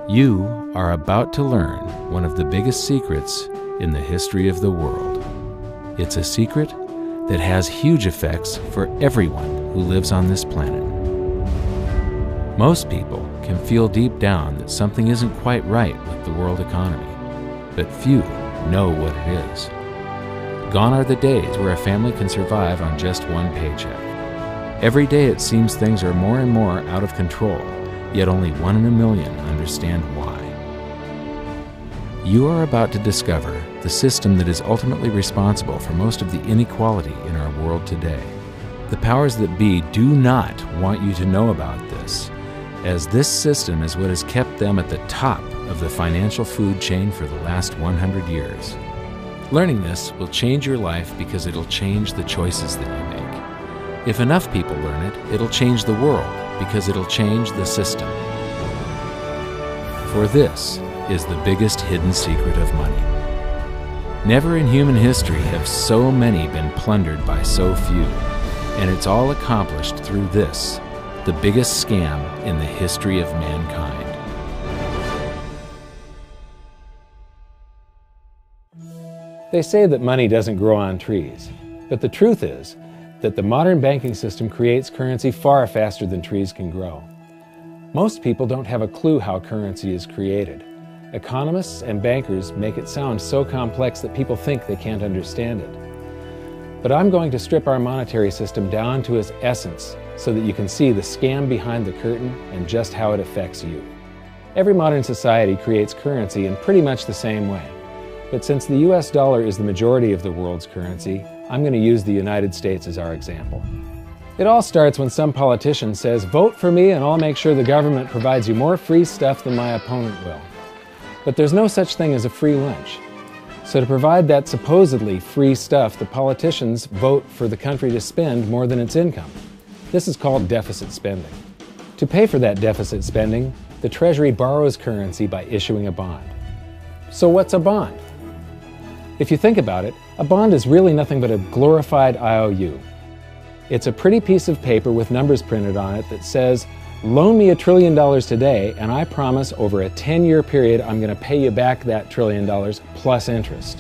You are about to learn one of the biggest secrets in the history of the world. It's a secret that has huge effects for everyone who lives on this planet. Most people can feel deep down that something isn't quite right with the world economy, but few know what it is. Gone are the days where a family can survive on just one paycheck. Every day it seems things are more and more out of control, yet only 1 in a million understand why. You are about to discover the system that is ultimately responsible for most of the inequality in our world today. The powers that be do not want you to know about this, as this system is what has kept them at the top of the financial food chain for the last 100 years. Learning this will change your life because it'll change the choices that you make. If enough people learn it, it'll change the world because it'll change the system. For this is the biggest hidden secret of money. Never in human history have so many been plundered by so few, and it's all accomplished through this, the biggest scam in the history of mankind. They say that money doesn't grow on trees, but the truth is that the modern banking system creates currency far faster than trees can grow. Most people don't have a clue how currency is created. Economists and bankers make it sound so complex that people think they can't understand it. But I'm going to strip our monetary system down to its essence so that you can see the scam behind the curtain and just how it affects you. Every modern society creates currency in pretty much the same way. But since the US dollar is the majority of the world's currency, I'm going to use the United States as our example. It all starts when some politician says, "Vote for me and I'll make sure the government provides you more free stuff than my opponent will." But there's no such thing as a free lunch. So to provide that supposedly free stuff, the politicians vote for the country to spend more than its income. This is called deficit spending. To pay for that deficit spending, the Treasury borrows currency by issuing a bond. So what's a bond? If you think about it, a bond is really nothing but a glorified IOU. It's a pretty piece of paper with numbers printed on it that says, "Loan me $1 trillion today, and I promise over a 10-year period I'm going to pay you back that $1 trillion plus interest."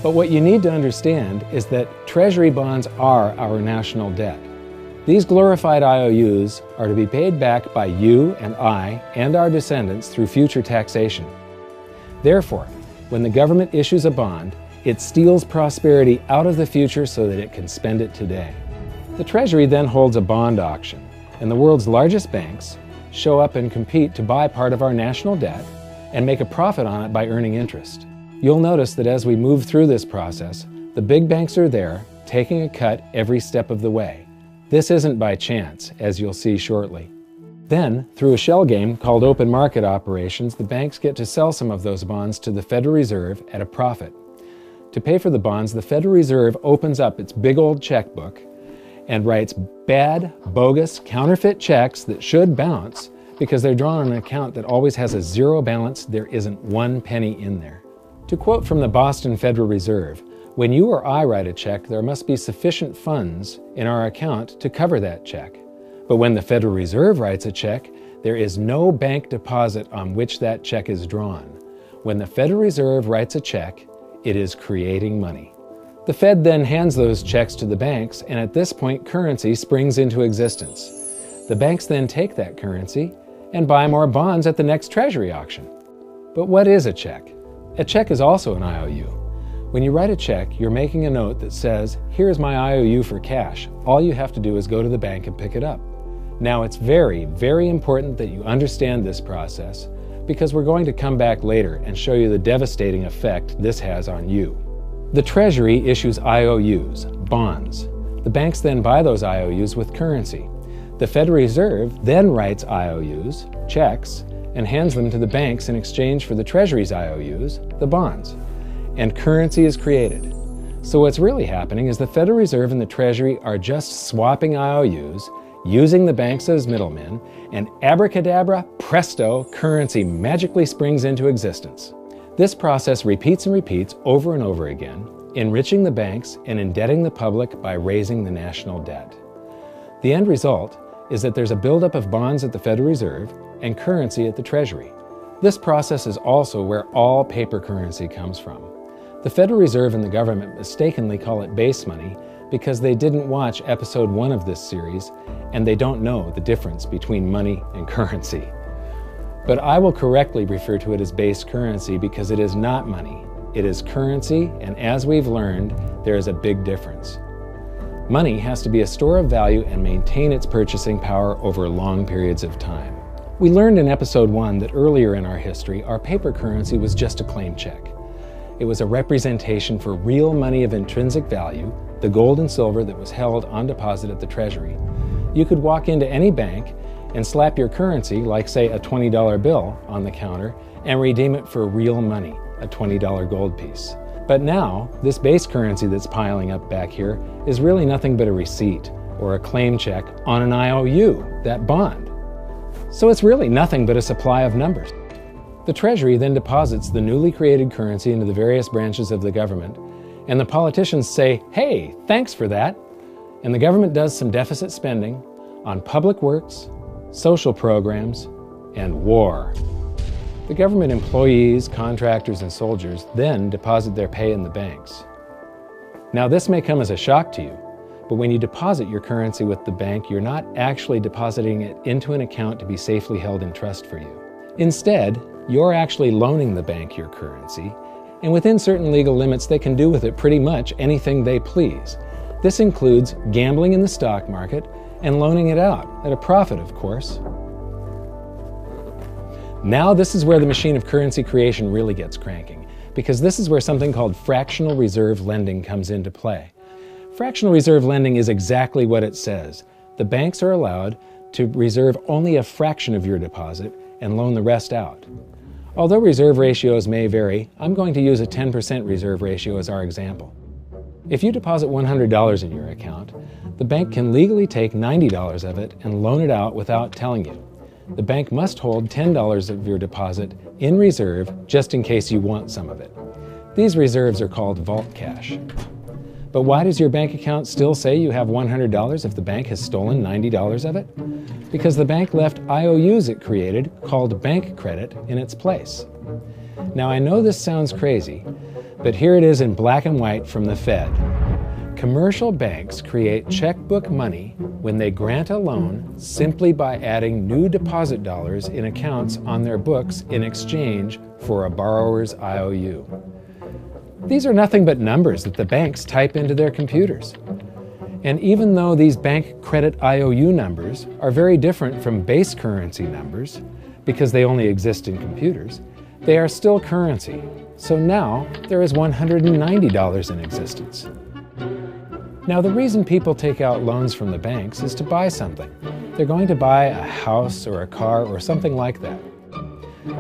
But what you need to understand is that Treasury bonds are our national debt. These glorified IOUs are to be paid back by you and I and our descendants through future taxation. Therefore, when the government issues a bond, it steals prosperity out of the future so that it can spend it today. The Treasury then holds a bond auction, and the world's largest banks show up and compete to buy part of our national debt and make a profit on it by earning interest. You'll notice that as we move through this process, the big banks are there, taking a cut every step of the way. This isn't by chance, as you'll see shortly. Then, through a shell game called open market operations, the banks get to sell some of those bonds to the Federal Reserve at a profit. To pay for the bonds, the Federal Reserve opens up its big old checkbook and writes bad, bogus, counterfeit checks that should bounce because they're drawn on an account that always has a zero balance. There isn't 1 penny in there. To quote from the Boston Federal Reserve, "When you or I write a check, there must be sufficient funds in our account to cover that check. But when the Federal Reserve writes a check, there is no bank deposit on which that check is drawn. When the Federal Reserve writes a check, it is creating money." The Fed then hands those checks to the banks, and at this point, currency springs into existence. The banks then take that currency and buy more bonds at the next Treasury auction. But what is a check? A check is also an IOU. When you write a check, you're making a note that says, "Here's my IOU for cash. All you have to do is go to the bank and pick it up." Now, it's very, very important that you understand this process because we're going to come back later and show you the devastating effect this has on you. The Treasury issues IOUs, bonds. The banks then buy those IOUs with currency. The Federal Reserve then writes IOUs, checks, and hands them to the banks in exchange for the Treasury's IOUs, the bonds. And currency is created. So what's really happening is the Federal Reserve and the Treasury are just swapping IOUs, using the banks as middlemen, and abracadabra, presto, currency magically springs into existence. This process repeats and repeats over and over again, enriching the banks and indebting the public by raising the national debt. The end result is that there's a buildup of bonds at the Federal Reserve, and currency at the Treasury. This process is also where all paper currency comes from. The Federal Reserve and the government mistakenly call it base money because they didn't watch episode 1 of this series and they don't know the difference between money and currency. But I will correctly refer to it as base currency because it is not money. It is currency, and as we've learned, there is a big difference. Money has to be a store of value and maintain its purchasing power over long periods of time. We learned in episode 1 that earlier in our history, our paper currency was just a claim check. It was a representation for real money of intrinsic value, the gold and silver that was held on deposit at the Treasury. You could walk into any bank and slap your currency, like say a $20 bill, on the counter and redeem it for real money, a $20 gold piece. But now, this base currency that's piling up back here is really nothing but a receipt or a claim check on an IOU, that bond. So it's really nothing but a supply of numbers. The Treasury then deposits the newly created currency into the various branches of the government, and the politicians say, "Hey, thanks for that." And the government does some deficit spending on public works, social programs, and war. The government employees, contractors, and soldiers then deposit their pay in the banks. Now, this may come as a shock to you, but when you deposit your currency with the bank, you're not actually depositing it into an account to be safely held in trust for you. Instead, you're actually loaning the bank your currency, and within certain legal limits, they can do with it pretty much anything they please. This includes gambling in the stock market and loaning it out, at a profit, of course. Now this is where the machine of currency creation really gets cranking, because this is where something called fractional reserve lending comes into play. Fractional reserve lending is exactly what it says. The banks are allowed to reserve only a fraction of your deposit and loan the rest out. Although reserve ratios may vary, I'm going to use a 10% reserve ratio as our example. If you deposit $100 in your account, the bank can legally take $90 of it and loan it out without telling you. The bank must hold $10 of your deposit in reserve just in case you want some of it. These reserves are called vault cash. But why does your bank account still say you have $100 if the bank has stolen $90 of it? Because the bank left IOUs it created, called bank credit, in its place. Now I know this sounds crazy, but here it is in black and white from the Fed. Commercial banks create checkbook money when they grant a loan simply by adding new deposit dollars in accounts on their books in exchange for a borrower's IOU. These are nothing but numbers that the banks type into their computers. And even though these bank credit IOU numbers are very different from base currency numbers, because they only exist in computers, they are still currency. So now there is $190 in existence. Now the reason people take out loans from the banks is to buy something. They're going to buy a house or a car or something like that.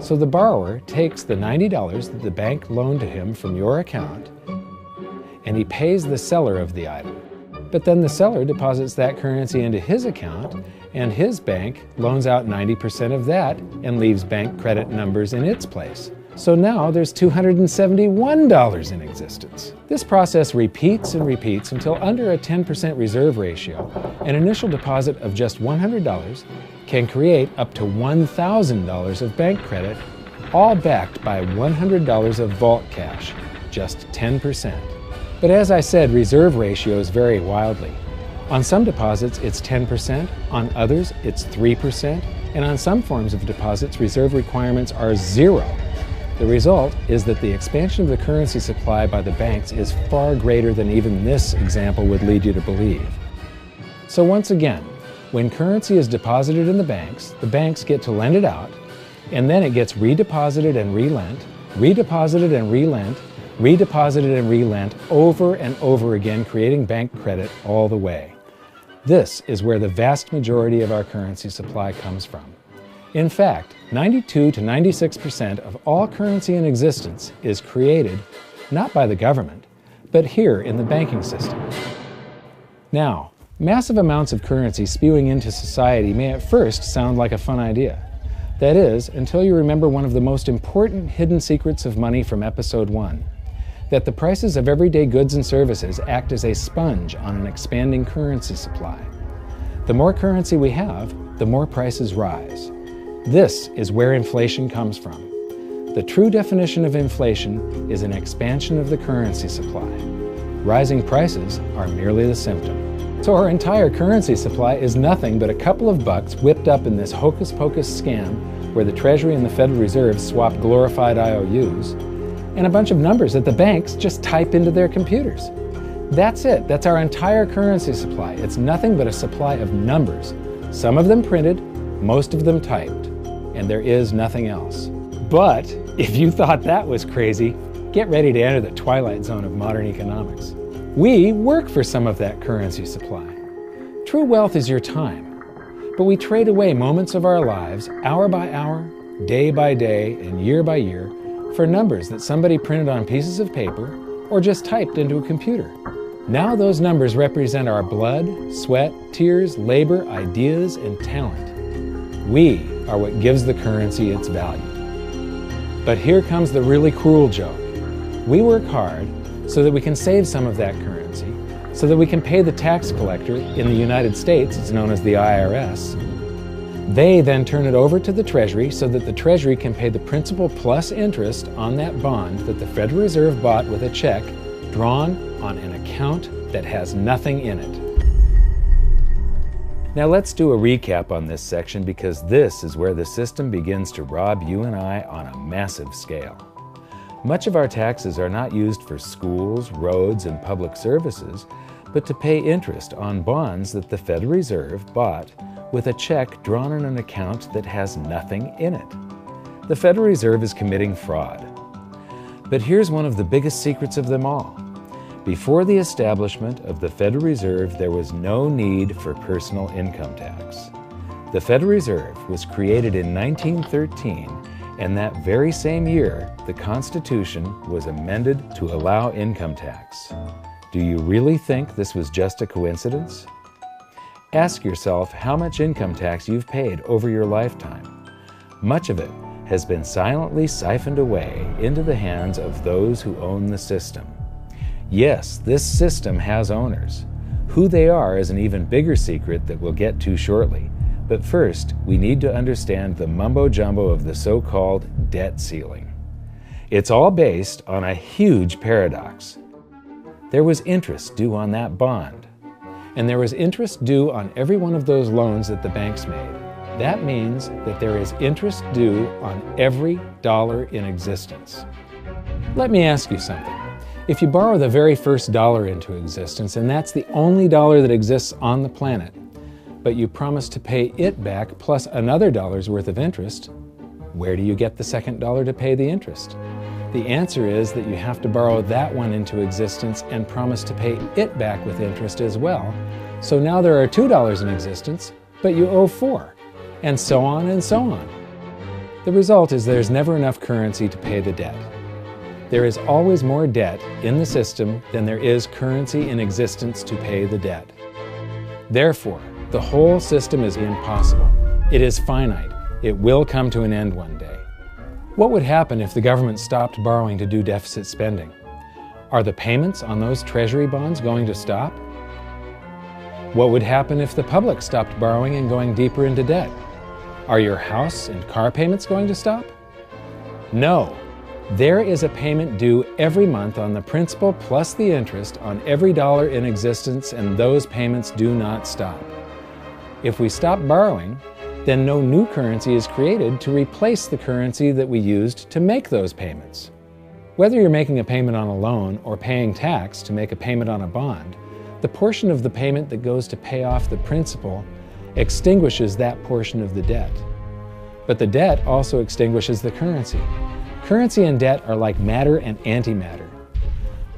So the borrower takes the $90 that the bank loaned to him from your account and he pays the seller of the item. But then the seller deposits that currency into his account and his bank loans out 90% of that and leaves bank credit numbers in its place. So now there's $271 in existence. This process repeats and repeats until under a 10% reserve ratio, an initial deposit of just $100 can create up to $1,000 of bank credit, all backed by $100 of vault cash, just 10%. But as I said, reserve ratios vary wildly. On some deposits, it's 10%, on others, it's 3%, and on some forms of deposits, reserve requirements are 0. The result is that the expansion of the currency supply by the banks is far greater than even this example would lead you to believe. So once again, when currency is deposited in the banks get to lend it out, and then it gets redeposited and relent, redeposited and relent, redeposited and relent over and over again, creating bank credit all the way. This is where the vast majority of our currency supply comes from. In fact, 92 to 96% of all currency in existence is created not by the government, but here in the banking system. Now, massive amounts of currency spewing into society may at first sound like a fun idea. That is, until you remember one of the most important hidden secrets of money from episode 1, that the prices of everyday goods and services act as a sponge on an expanding currency supply. The more currency we have, the more prices rise. This is where inflation comes from. The true definition of inflation is an expansion of the currency supply. Rising prices are merely the symptom. So our entire currency supply is nothing but a couple of bucks whipped up in this hocus-pocus scam where the Treasury and the Federal Reserve swap glorified IOUs, and a bunch of numbers that the banks just type into their computers. That's it. That's our entire currency supply. It's nothing but a supply of numbers. Some of them printed, most of them typed, and there is nothing else. But if you thought that was crazy, get ready to enter the twilight zone of modern economics. We work for some of that currency supply. True wealth is your time, but we trade away moments of our lives, hour by hour, day by day, and year by year, for numbers that somebody printed on pieces of paper or just typed into a computer. Now those numbers represent our blood, sweat, tears, labor, ideas, and talent. We are what gives the currency its value. But here comes the really cruel joke. We work hard so that we can save some of that currency, so that we can pay the tax collector. In the United States, it's known as the IRS. They then turn it over to the Treasury so that the Treasury can pay the principal plus interest on that bond that the Federal Reserve bought with a check drawn on an account that has nothing in it. Now let's do a recap on this section, because this is where the system begins to rob you and I on a massive scale. Much of our taxes are not used for schools, roads, and public services, but to pay interest on bonds that the Federal Reserve bought with a check drawn on an account that has nothing in it. The Federal Reserve is committing fraud. But here's one of the biggest secrets of them all. Before the establishment of the Federal Reserve, there was no need for personal income tax. The Federal Reserve was created in 1913, and that very same year, the Constitution was amended to allow income tax. Do you really think this was just a coincidence? Ask yourself how much income tax you've paid over your lifetime. Much of it has been silently siphoned away into the hands of those who own the system. Yes, this system has owners. Who they are is an even bigger secret that we'll get to shortly. But first, we need to understand the mumbo-jumbo of the so-called debt ceiling. It's all based on a huge paradox. There was interest due on that bond, and there was interest due on every one of those loans that the banks made. That means that there is interest due on every dollar in existence. Let me ask you something. If you borrow the very first dollar into existence, and that's the only dollar that exists on the planet, but you promise to pay it back plus another dollar's worth of interest, where do you get the second dollar to pay the interest? The answer is that you have to borrow that one into existence and promise to pay it back with interest as well. So now there are $2 in existence, but you owe $4, and so on and so on. The result is there's never enough currency to pay the debt. There is always more debt in the system than there is currency in existence to pay the debt. Therefore, the whole system is impossible. It is finite. It will come to an end one day. What would happen if the government stopped borrowing to do deficit spending? Are the payments on those treasury bonds going to stop? What would happen if the public stopped borrowing and going deeper into debt? Are your house and car payments going to stop? No. There is a payment due every month on the principal plus the interest on every dollar in existence, and those payments do not stop. If we stop borrowing, then no new currency is created to replace the currency that we used to make those payments. Whether you're making a payment on a loan or paying tax to make a payment on a bond, the portion of the payment that goes to pay off the principal extinguishes that portion of the debt. But the debt also extinguishes the currency. Currency and debt are like matter and antimatter.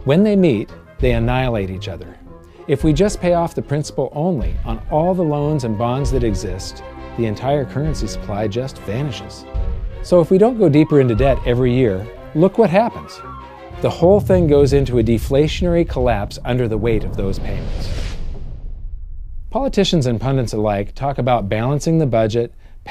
When they meet, they annihilate each other. If we just pay off the principal only on all the loans and bonds that exist, the entire currency supply just vanishes. So if we don't go deeper into debt every year, look what happens. The whole thing goes into a deflationary collapse under the weight of those payments. Politicians and pundits alike talk about balancing the budget,